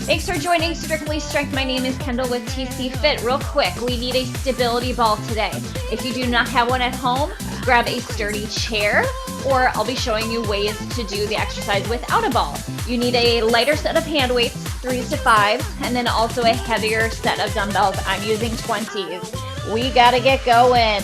Thanks for joining Strictly Strength. My name is Kendall with TC Fit. Real quick, we need a stability ball today. If you do not have one at home, grab a sturdy chair, or I'll be showing you ways to do the exercise without a ball. You need a lighter set of hand weights, 3s to 5s, and then also a heavier set of dumbbells. I'm using 20s. We gotta get going.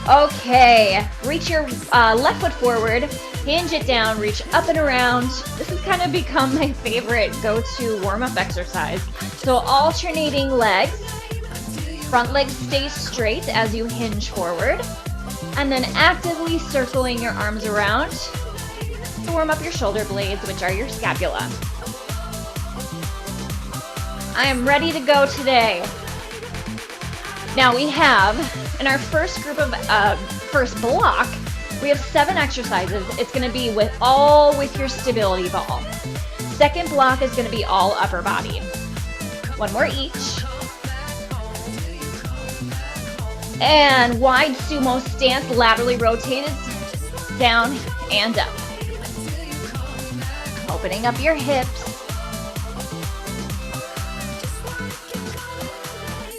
Okay, reach your left foot forward, hinge it down, reach up and around. This has kind of become my favorite go-to warm-up exercise. So alternating legs, front leg stays straight as you hinge forward, and then actively circling your arms around to warm up your shoulder blades, which are your scapula. I am ready to go today. Now we have, in our first group of, first block, we have 7 exercises. It's gonna be with your stability ball. Second block is gonna be all upper body. 1 more each. And wide sumo stance, laterally rotated, down and up. Opening up your hips.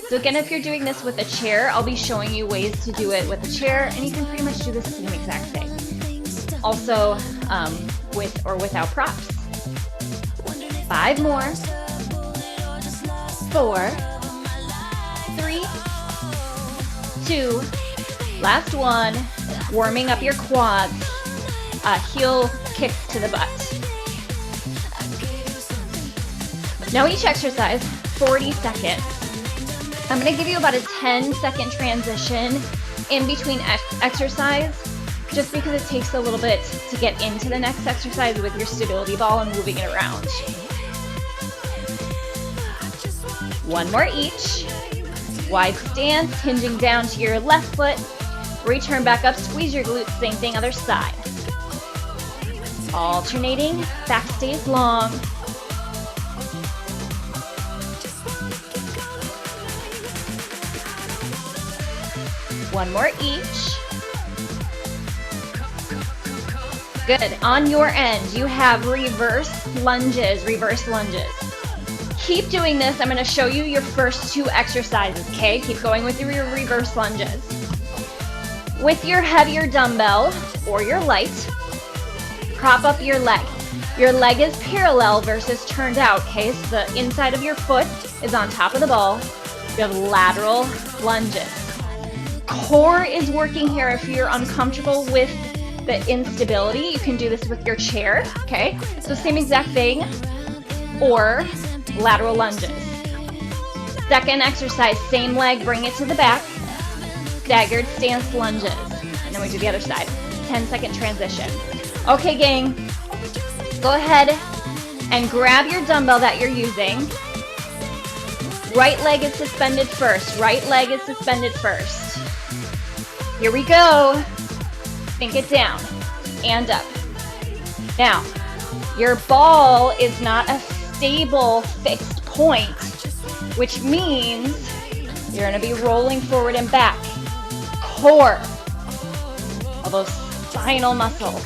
So again, if you're doing this with a chair, I'll be showing you ways to do it with a chair, and you can pretty much do the same exact thing. Also, with or without props. 5 more. 4, 3, 2, last one. Warming up your quads. Heel kicks to the butt. Now each exercise, 40 seconds. I'm gonna give you about a 10-second transition in between exercise, just because it takes a little bit to get into the next exercise with your stability ball and moving it around. 1 more each. Wide stance, hinging down to your left foot. Return back up, squeeze your glutes, same thing, other side. Alternating, back stays long. 1 more each. Good. On your end, you have reverse lunges, Keep doing this. I'm going to show you your first 2 exercises, okay? Keep going with your reverse lunges. With your heavier dumbbell or your light, prop up your leg. Your leg is parallel versus turned out, okay? So the inside of your foot is on top of the ball. You have lateral lunges. Core is working here. If you're uncomfortable with the instability, you can do this with your chair, okay? So same exact thing, or lateral lunges. Second exercise, same leg, bring it to the back, staggered stance lunges. And then we do the other side. 10-second transition. Okay, gang, go ahead and grab your dumbbell that you're using. Right leg is suspended first. Here we go. Sink it down and up. Now, your ball is not a stable fixed point, which means you're gonna be rolling forward and back. Core, all those spinal muscles.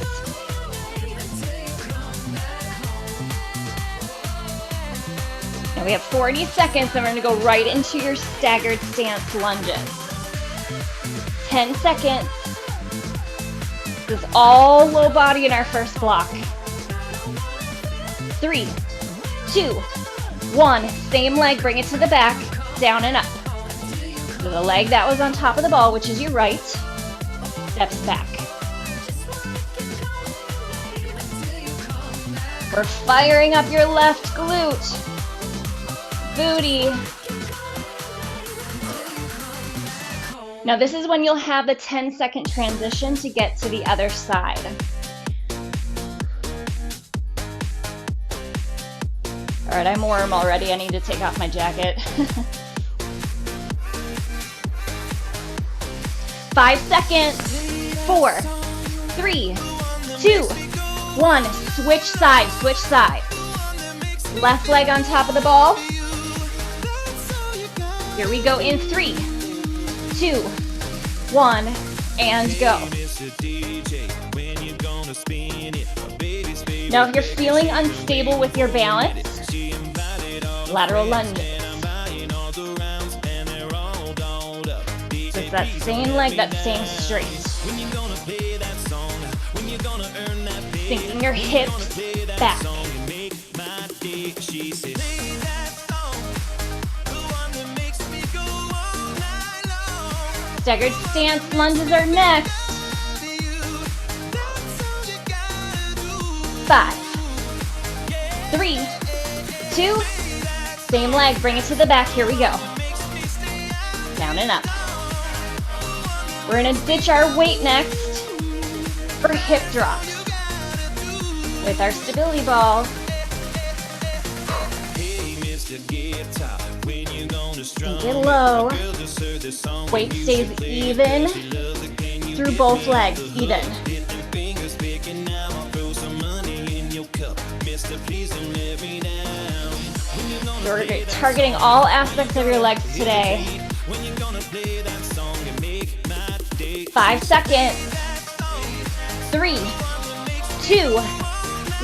Now we have 40 seconds, and we're gonna go right into your staggered stance lunges. 10 seconds. This is all low body in our first block. 3, 2, 1. Same leg, bring it to the back, down and up. So the leg that was on top of the ball, which is your right, steps back. We're firing up your left glute, booty. Now this is when you'll have the 10-second transition to get to the other side. All right, I'm warm already. I need to take off my jacket. 5 seconds. 4, 3, 2, 1. Switch side. Left leg on top of the ball. Here we go in 3, 2, 1, and go. Now if you're feeling unstable with your balance, lateral lunges. Just that same leg, that same straight. Sinking your hips back. Staggered stance lunges are next. 5, 3, 2, same leg, bring it to the back, here we go. Down and up. We're gonna ditch our weight next for hip drops. With our stability ball. Sink it low. Weight stays even through both legs, even. We're targeting all aspects of your legs today. 5 seconds. 3, 2,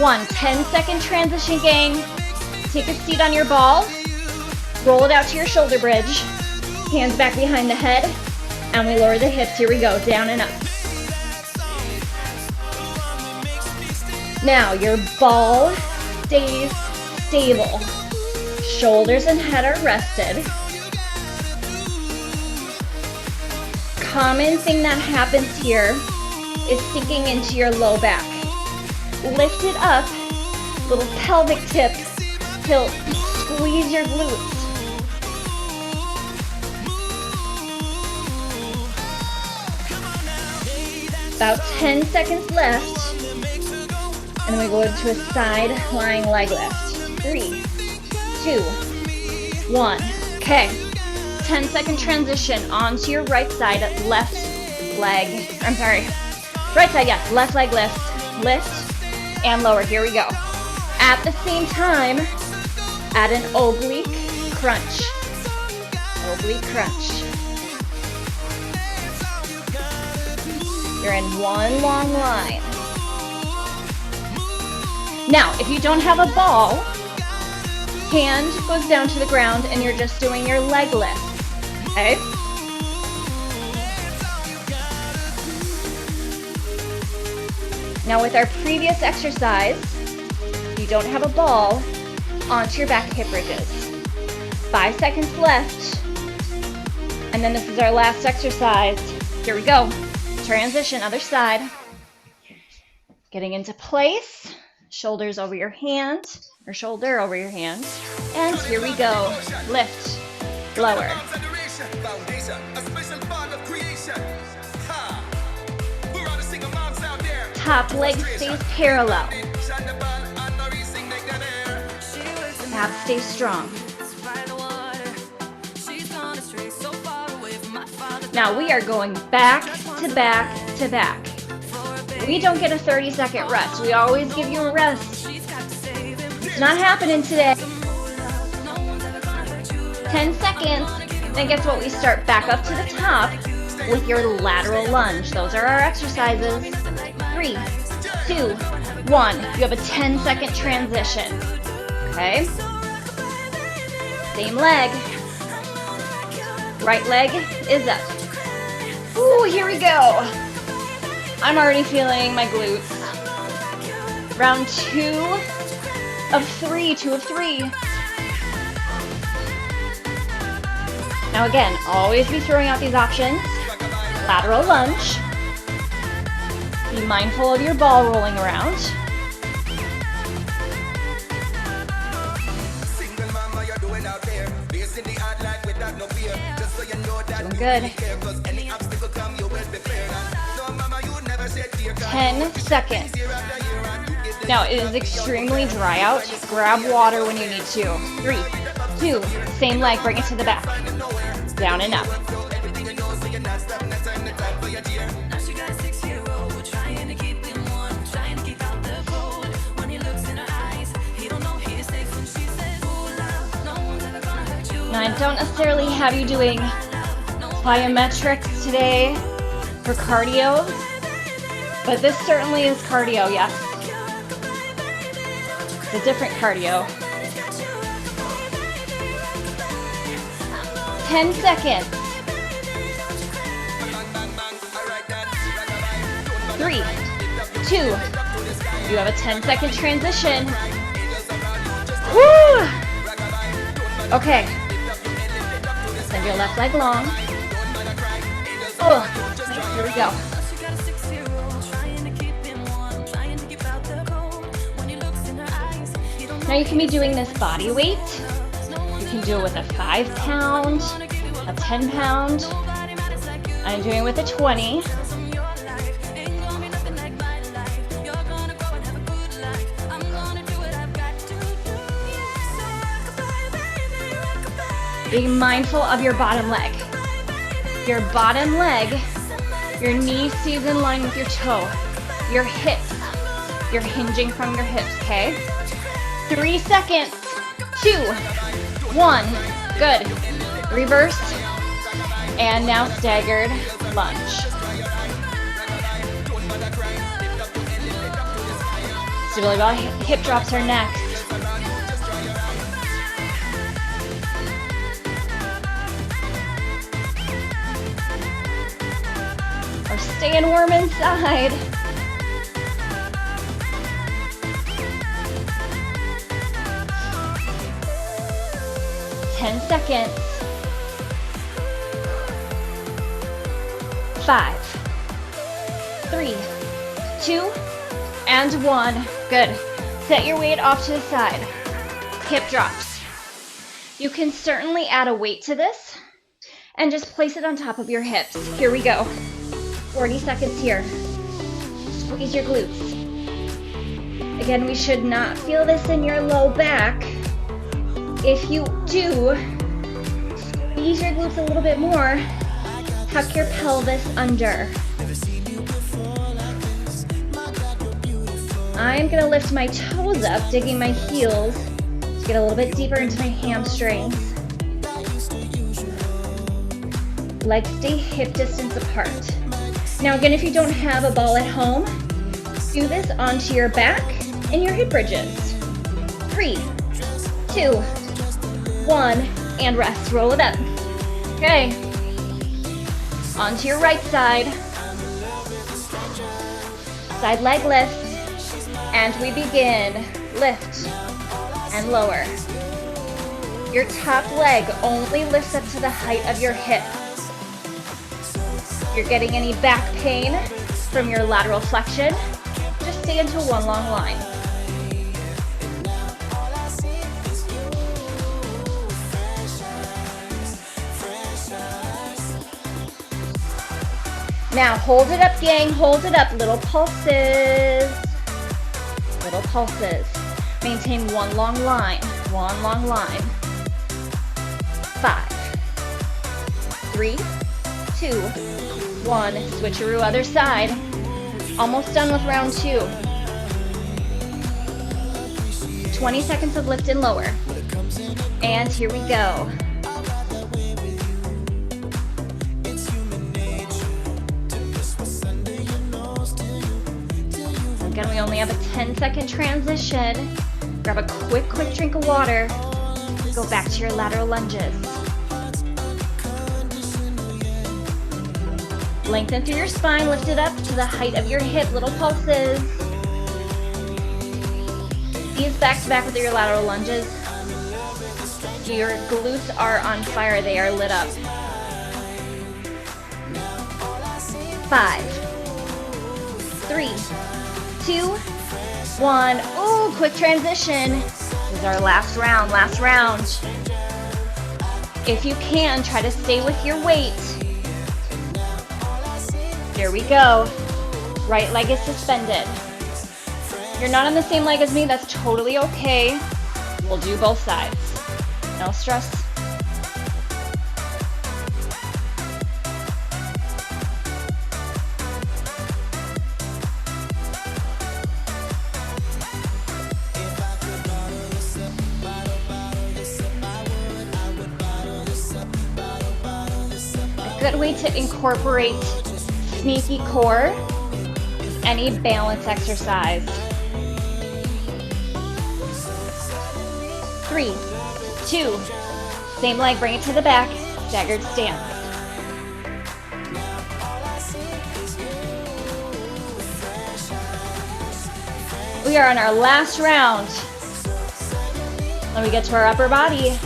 1. 10-second transition, gang. Take a seat on your ball. Roll it out to your shoulder bridge. Hands back behind the head. And we lower the hips. Here we go. Down and up. Now your ball stays stable. Shoulders and head are rested. Common thing that happens here is sinking into your low back. Lift it up, little pelvic tip, tilt, squeeze your glutes. About 10 seconds left, and then we go into a side lying leg lift. 3, 2, 1. Okay, 10-second transition onto your right side, left leg, right side, yes, left leg lift, and lower, here we go. At the same time, add an oblique crunch. Oblique crunch. You're in one long line. Now, if you don't have a ball, hand goes down to the ground and you're just doing your leg lift, okay? Now with our previous exercise, if you don't have a ball, onto your back hip bridges. 5 seconds left, and then this is our last exercise. Here we go. Transition, other side. Getting into place, shoulders over your hand, or shoulder over your hand, and here we go. Lift, lower. Top leg stays parallel. Abs stay strong. Now we are going back to back to back. We don't get a 30-second rest. We always give you a rest. It's not happening today. 10 seconds. Then guess what? We start back up to the top with your lateral lunge. Those are our exercises. 3, 2, 1. You have a 10-second transition. Okay? Same leg. Right leg is up. Ooh, here we go. I'm already feeling my glutes. Round 2 of 3, 2 of 3. Now again, always be throwing out these options. Lateral lunge. Be mindful of your ball rolling around. Doing good. 10 seconds. Now it is extremely dry out. Just grab water when you need to. 3, 2, same leg, bring it to the back. Down and up. Now I don't necessarily have you doing plyometrics today for cardio, but this certainly is cardio, yes. It's a different cardio. 10 seconds. 3, 2, you have a 10-second transition. Woo! Okay. Send your left leg long. Oh, nice. Here we go. Now you can be doing this body weight. You can do it with a 5 pound, a 10 pound. I'm doing it with a 20. Be mindful of your bottom leg. Your bottom leg, your knee stays in line with your toe. Your hips, you're hinging from your hips, okay? 3 seconds, 2, 1, good. Reverse, and now staggered lunge. Stability ball, hip drops are next. Or staying warm inside. Seconds. 5, 3, 2, and 1. Good. Set your weight off to the side. Hip drops. You can certainly add a weight to this and just place it on top of your hips. Here we go. 40 seconds here. Squeeze your glutes. Again, we should not feel this in your low back. If you do, squeeze your glutes a little bit more. Tuck your pelvis under. I'm gonna lift my toes up, digging my heels to get a little bit deeper into my hamstrings. Legs stay hip distance apart. Now again, if you don't have a ball at home, do this onto your back and your hip bridges. 3, 2, 1, and rest. Roll it up. Okay. Onto your right side. Side leg lift. And we begin. Lift and lower. Your top leg only lifts up to the height of your hip. If you're getting any back pain from your lateral flexion, just stay into one long line. Now hold it up, gang, hold it up. Little pulses. Little pulses. Maintain one long line. One long line. 5, 3, 2, 1. Switcheroo other side. Almost done with round 2. 20 seconds of lift and lower. And here we go. Again, we only have a 10-second transition. Grab a quick drink of water. Go back to your lateral lunges. Lengthen through your spine, lift it up to the height of your hip, little pulses. Ease back to back with your lateral lunges. Your glutes are on fire, they are lit up. 5, 3, 2, 1. Ooh, quick transition. This is our last round, If you can, try to stay with your weight. Here we go. Right leg is suspended. You're not on the same leg as me, that's totally okay. We'll do both sides. No stress. A good way to incorporate sneaky core is any balance exercise. 3, 2, same leg, bring it to the back. Staggered stance. We are on our last round. Then we get to our upper body.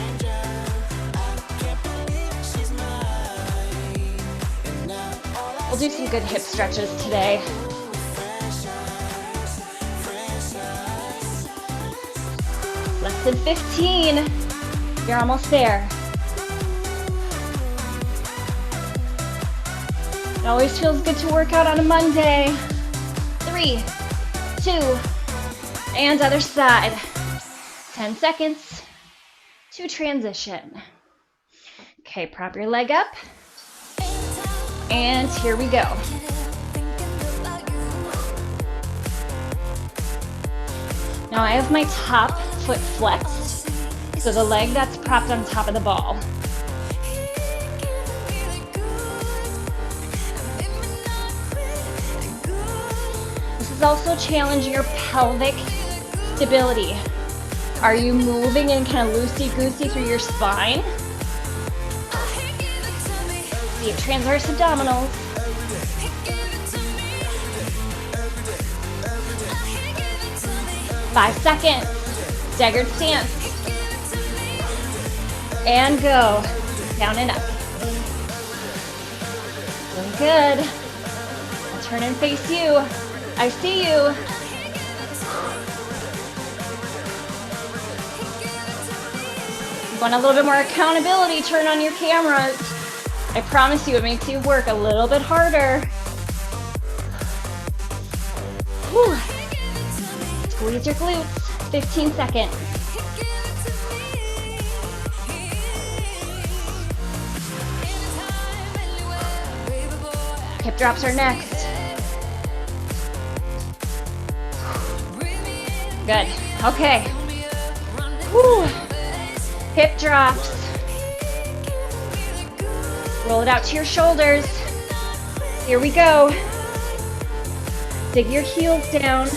We'll do some good hip stretches today. Less than 15. You're almost there. It always feels good to work out on a Monday. 3, 2, and other side. 10 seconds to transition. Okay, prop your leg up. And here we go. Now I have my top foot flexed, so the leg that's propped on top of the ball. This is also challenging your pelvic stability. Are you moving in kind of loosey-goosey through your spine? Deep transverse abdominals. Five seconds. Staggered stance. And go. Down and up. Doing good. I'll turn and face you. I see you. You want a little bit more accountability, turn on your cameras. I promise you, it makes you work a little bit harder. Whew. Squeeze your glutes. 15 seconds. Hip drops are next. Good. Okay. Whew. Hip drops. Roll it out to your shoulders. Here we go. Dig your heels down.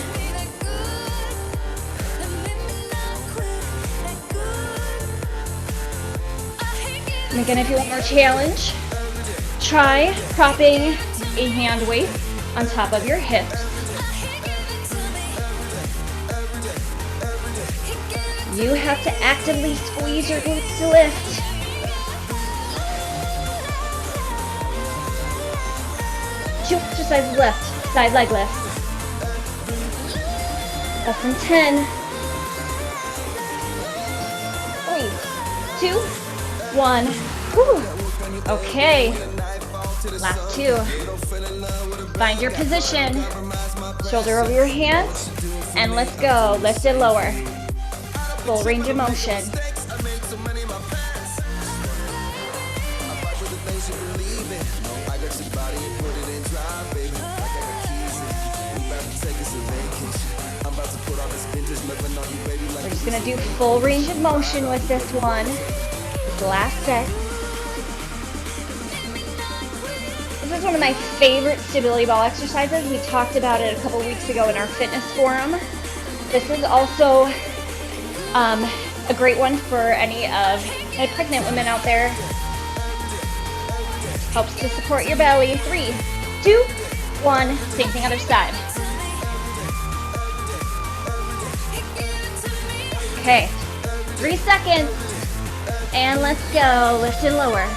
And again, if you want more challenge, try propping a hand weight on top of your hips. You have to actively squeeze your glutes to lift. Two exercises left. Side leg lift. Less than 10. 3, 2, 1. Whew. Okay. Last two. Find your position. Shoulder over your hand. And let's go. Lift and lower. Full range of motion. We're just going to do full range of motion with this one. This last set. This is one of my favorite stability ball exercises. We talked about it a couple weeks ago in our fitness forum. This is also a great one for any of my pregnant women out there. Helps to support your belly. 3, 2, 1. Same thing other side. Okay, 3 seconds. And let's go. Lift and lower.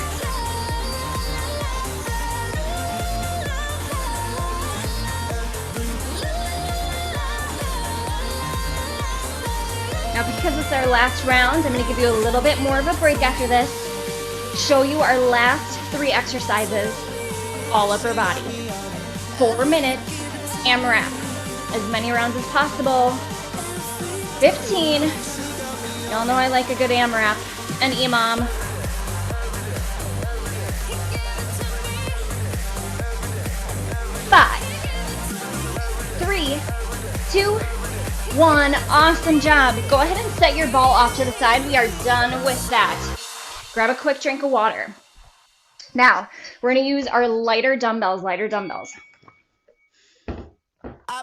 Now, because it's our last round, I'm going to give you a little bit more of a break after this. Show you our last 3 exercises, all upper body. 4 minutes, AMRAP. As many rounds as possible. 15. Y'all know I like a good AMRAP. And EMOM. 5, 3, 2, 1. Awesome job. Go ahead and set your ball off to the side. We are done with that. Grab a quick drink of water. Now, we're going to use our lighter dumbbells.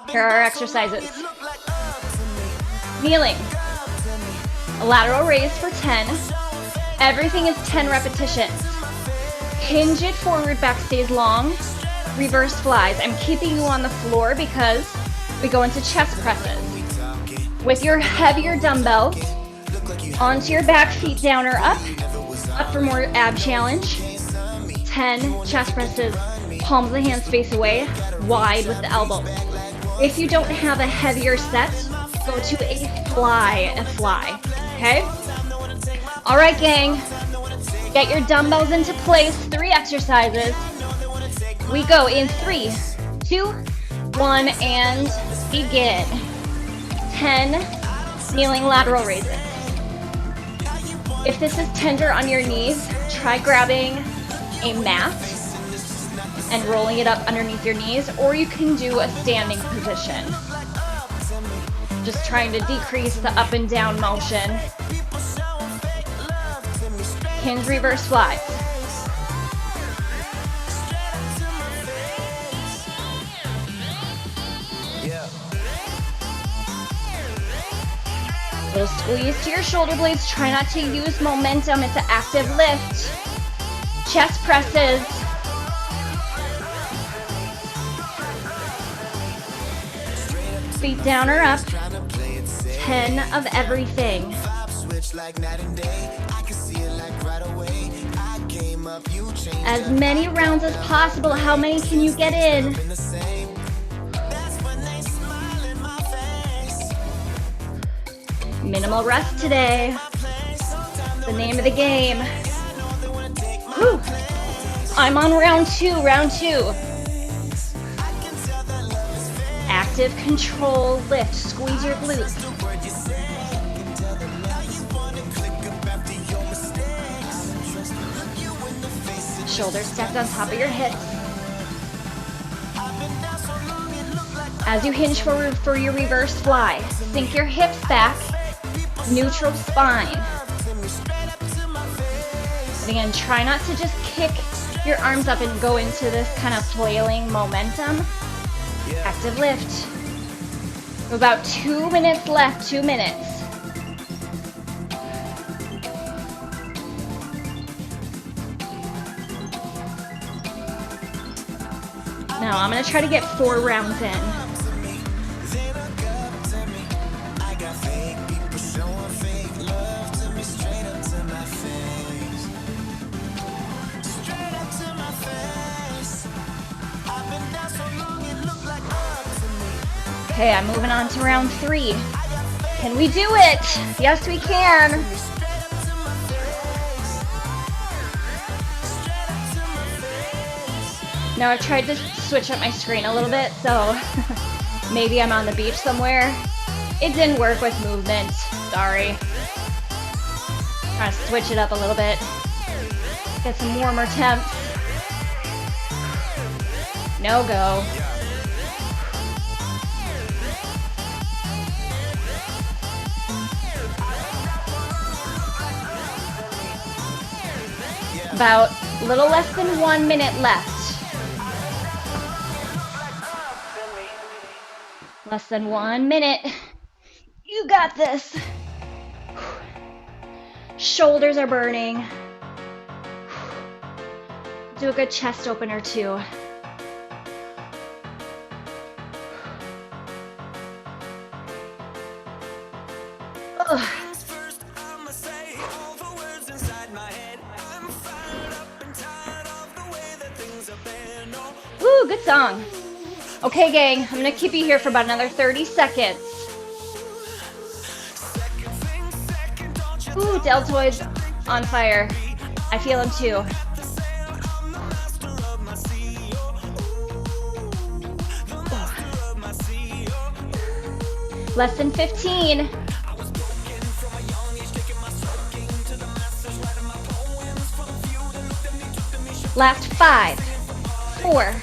Here are our exercises. Kneeling. A lateral raise for 10. Everything is 10 repetitions. Hinge it forward, back stays long. Reverse flies. I'm keeping you on the floor because we go into chest presses. With your heavier dumbbells, onto your back, feet down or up. Up for more ab challenge. 10 chest presses, palms of the hands face away, wide with the elbows. If you don't have a heavier set, go to a fly, okay? All right, gang, get your dumbbells into place, 3 exercises. We go in 3, 2, 1, and begin. 10 kneeling lateral raises. If this is tender on your knees, try grabbing a mat and rolling it up underneath your knees, or you can do a standing position. Just trying to decrease the up and down motion. Hinge reverse flies. Little squeeze to your shoulder blades. Try not to use momentum. It's an active lift. Chest presses. Feet down or up. 10 of everything. As many rounds as possible. How many can you get in? Minimal rest today. The name of the game. Whew. I'm on round 2. Active control lift. Squeeze your glutes. Shoulders stacked on top of your hips. As you hinge forward for your reverse fly, sink your hips back, neutral spine. And again, try not to just kick your arms up and go into this kind of flailing momentum. Active lift. About 2 minutes left, 2 minutes. Now I'm gonna try to get 4 rounds in. Okay, I'm moving on to round 3. Can we do it? Yes, we can. Now I tried to switch up my screen a little bit, so maybe I'm on the beach somewhere. It didn't work with movement, sorry. Trying to switch it up a little bit. Get some warmer temps. No go. About a little less than 1 minute left. Less than 1 minute. You got this. Shoulders are burning. Do a good chest opener too. Ugh. Woo, good song. Okay, gang, I'm gonna keep you here for about another 30 seconds. Ooh, deltoids on fire. I feel them too. Less than 15. Last 5, 4,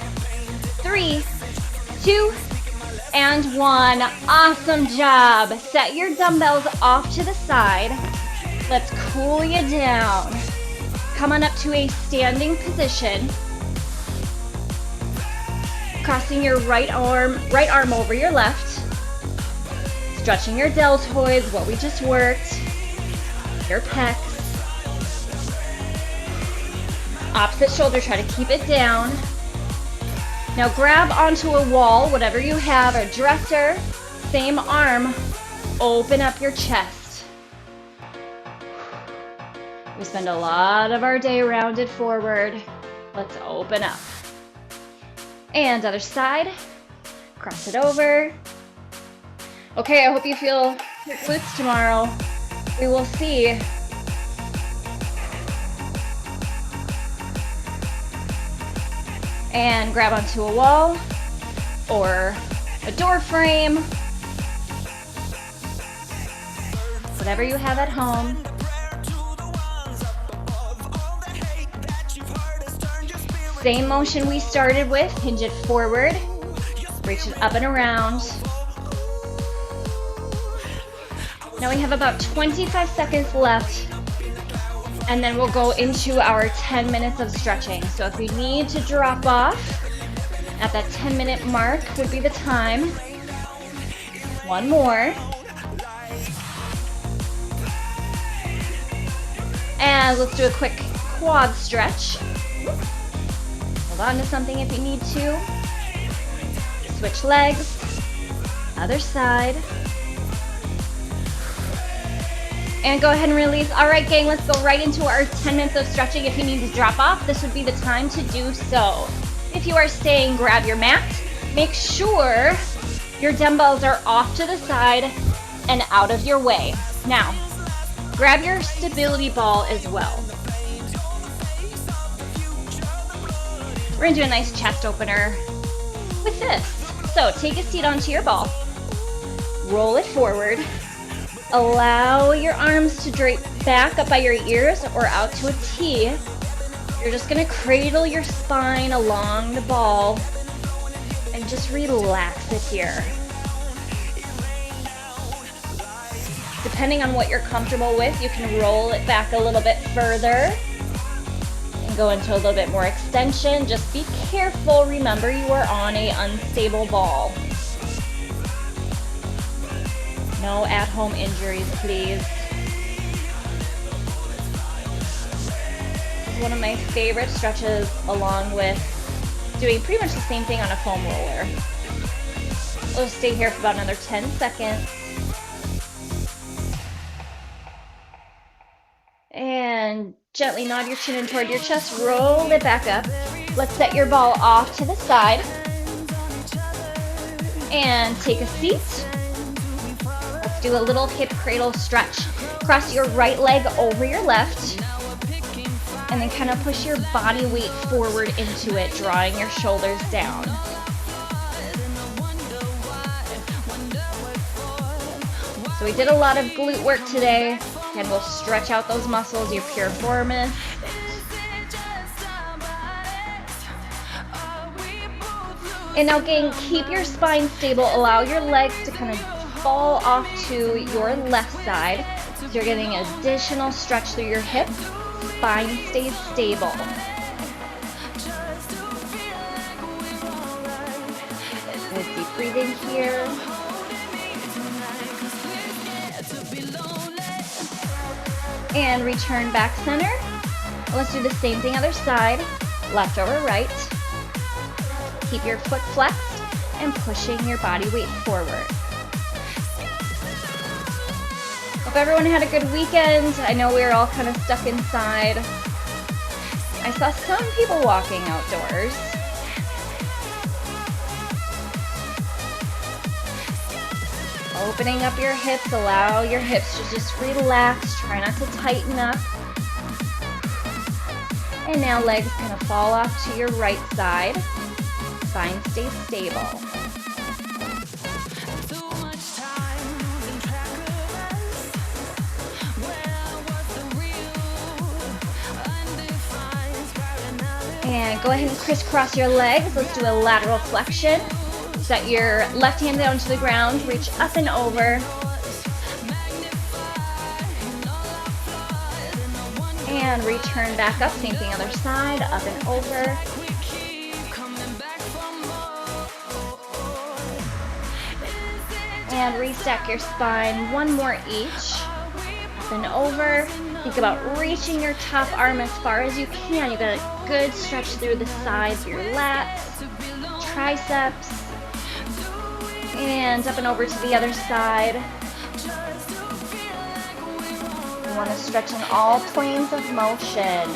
3, 2, and 1. Awesome job. Set your dumbbells off to the side. Let's cool you down. Come on up to a standing position. Crossing your right arm over your left. Stretching your deltoids, what we just worked. Your pecs. Opposite shoulder, try to keep it down. Now grab onto a wall, whatever you have, a dresser, same arm, open up your chest. We spend a lot of our day rounded forward. Let's open up. And other side, cross it over. Okay, I hope you feel your glutes tomorrow. We will see. And grab onto a wall or a door frame, whatever you have at home. Same motion we started with, hinge it forward, reach it up and around. Now we have about 25 seconds left, and then we'll go into our 10 minutes of stretching. So if you need to drop off, at that 10-minute mark would be the time. One more. And let's do a quick quad stretch. Hold on to something if you need to. Switch legs. Other side. And go ahead and release. All right, gang, let's go right into our 10 minutes of stretching. If you need to drop off, this would be the time to do so. If you are staying, grab your mat. Make sure your dumbbells are off to the side and out of your way. Now, grab your stability ball as well. We're gonna do a nice chest opener with this. So take a seat onto your ball. Roll it forward. Allow your arms to drape back up by your ears or out to a T. You're just gonna cradle your spine along the ball and just relax it here. Depending on what you're comfortable with, you can roll it back a little bit further and go into a little bit more extension. Just be careful. Remember, you are on an unstable ball. No at-home injuries, please. This is one of my favorite stretches, along with doing pretty much the same thing on a foam roller. We'll stay here for about another 10 seconds. And gently nod your chin in toward your chest, roll it back up. Let's set your ball off to the side. And take a seat. Let's do a little hip cradle stretch. Cross your right leg over your left. And then kind of push your body weight forward into it, drawing your shoulders down. So we did a lot of glute work today. And we'll stretch out those muscles, your piriformis. And now, gang, keep your spine stable. Allow your legs to kind of fall off to your left side. So you're getting additional stretch through your hips. Spine stays stable. Good deep breathing here. And return back center. Let's do the same thing other side. Left over right. Keep your foot flexed and pushing your body weight forward. Hope everyone had a good weekend. I know we were all kind of stuck inside. I saw some people walking outdoors. Opening up your hips, allow your hips to just relax. Try not to tighten up. And now legs kind of fall off to your right side. Spine stays stable. And go ahead and crisscross your legs. Let's do a lateral flexion. Set your left hand down to the ground, reach up and over. And return back up, same thing other side, up and over. And restack your spine, one more each. Up and over. Think about reaching your top arm as far as you can. You got a good stretch through the sides of your lats, triceps, and up and over to the other side. You want to stretch in all planes of motion.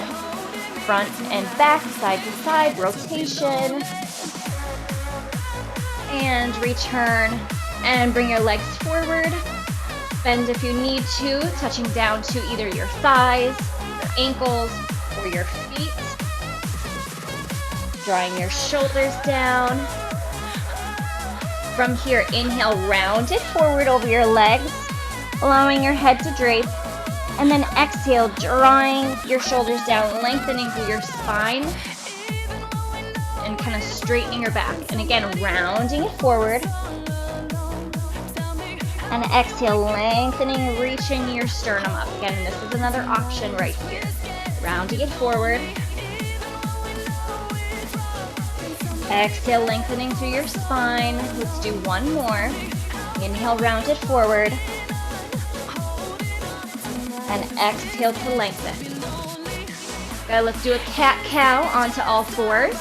Front and back, side to side, rotation. And return and bring your legs forward. Bend if you need to, touching down to either your thighs, your ankles, or your feet. Drawing your shoulders down. From here, inhale, round it forward over your legs, allowing your head to drape. And then exhale, drawing your shoulders down, lengthening through your spine, and kind of straightening your back. And again, rounding it forward. And exhale, lengthening, reaching your sternum up. Again, this is another option right here. Rounding it forward. Exhale, lengthening through your spine. Let's do one more. Inhale, round it forward. And exhale to lengthen. Okay, let's do a cat-cow onto all fours.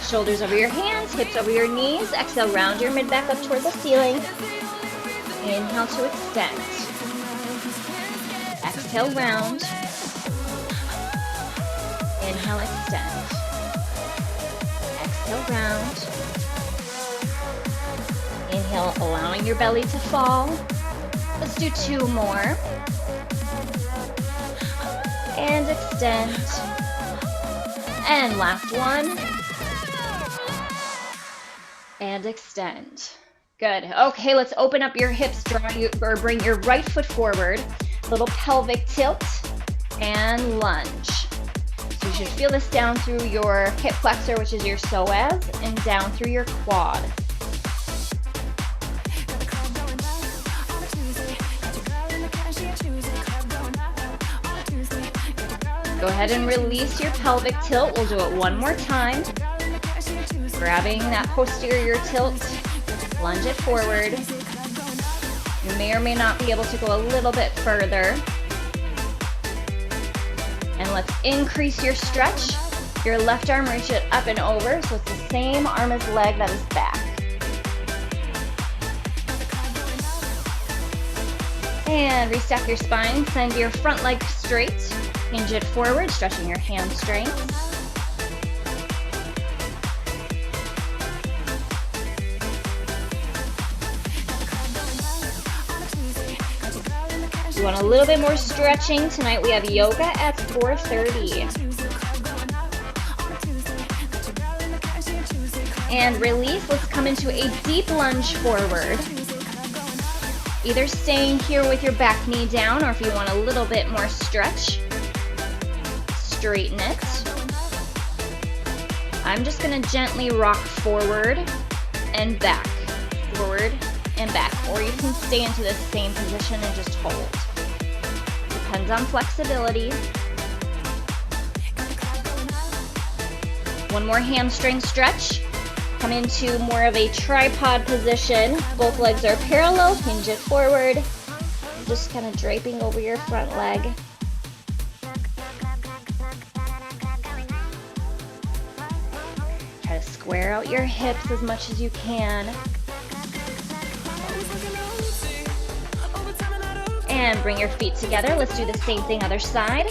Shoulders over your hands, hips over your knees. Exhale, round your mid-back up toward the ceiling. Inhale to extend. Exhale, round. Inhale, extend. Exhale, round. Inhale, allowing your belly to fall. Let's do two more. And extend. And last one. And extend. Good. Okay, let's open up your hips, bring your right foot forward, little pelvic tilt, and lunge. So you should feel this down through your hip flexor, which is your psoas, and down through your quad. Go ahead and release your pelvic tilt. We'll do it one more time. Grabbing that posterior tilt. Lunge it forward. You may or may not be able to go a little bit further. And let's increase your stretch. Your left arm, reach it up and over, so it's the same arm as leg that is back. And restack your spine, send your front leg straight. Hinge it forward, stretching your hamstrings. You want a little bit more stretching. Tonight we have yoga at 4:30. And release. Let's come into a deep lunge forward. Either staying here with your back knee down, or if you want a little bit more stretch, straighten it. I'm just going to gently rock forward and back, forward and back, or you can stay into the same position and just hold. Depends on flexibility. One more hamstring stretch. Come into more of a tripod position. Both legs are parallel, hinge it forward. Just kind of draping over your front leg. Try to square out your hips as much as you can. And bring your feet together. Let's do the same thing other side.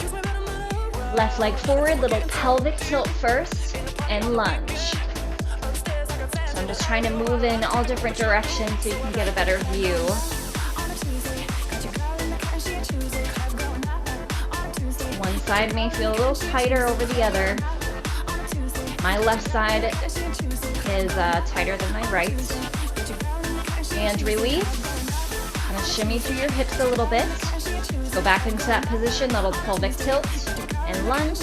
Left leg forward, little pelvic tilt first, and lunge. So I'm just trying to move in all different directions so you can get a better view. One side may feel a little tighter over the other. My left side is tighter than my right. And release. Kind of shimmy through your hips a little bit. Go back into that position, little pelvic tilt and lunge.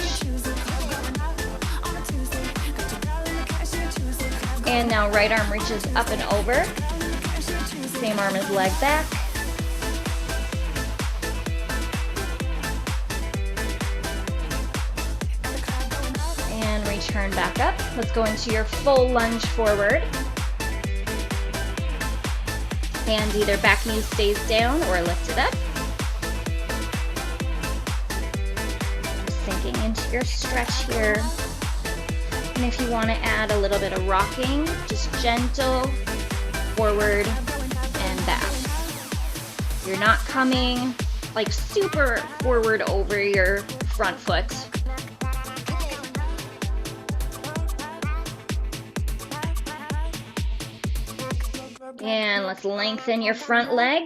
And now right arm reaches up and over. Same arm as leg back. And return back up. Let's go into your full lunge forward. And either back knee stays down or lift it up. into your stretch here. And if you want to add a little bit of rocking, just gentle forward and back. You're not coming like super forward over your front foot. And let's lengthen your front leg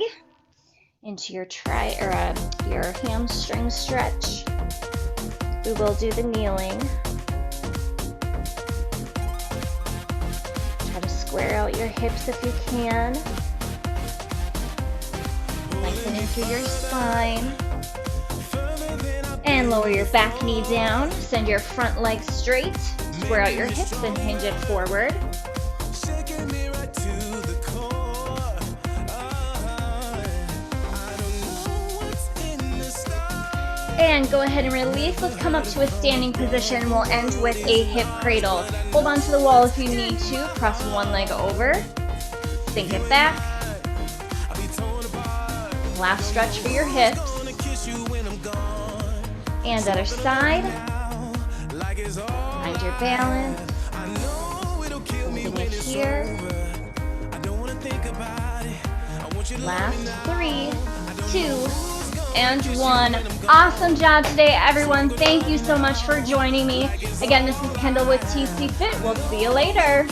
into your your hamstring stretch. We will do the kneeling. Try to square out your hips if you can. Lengthen in through your spine. And lower your back knee down. Send your front leg straight. Square out your hips and hinge it forward. And go ahead and release. Let's come up to a standing position. We'll end with a hip cradle. Hold on to the wall if you need to. Cross one leg over. Sink it back. Last stretch for your hips. And other side. Find your balance. Holding it here. Last 3, 2, and 1. Awesome job today, everyone. Thank you so much for joining me. Again, this is Kendall with TC Fit. We'll see you later.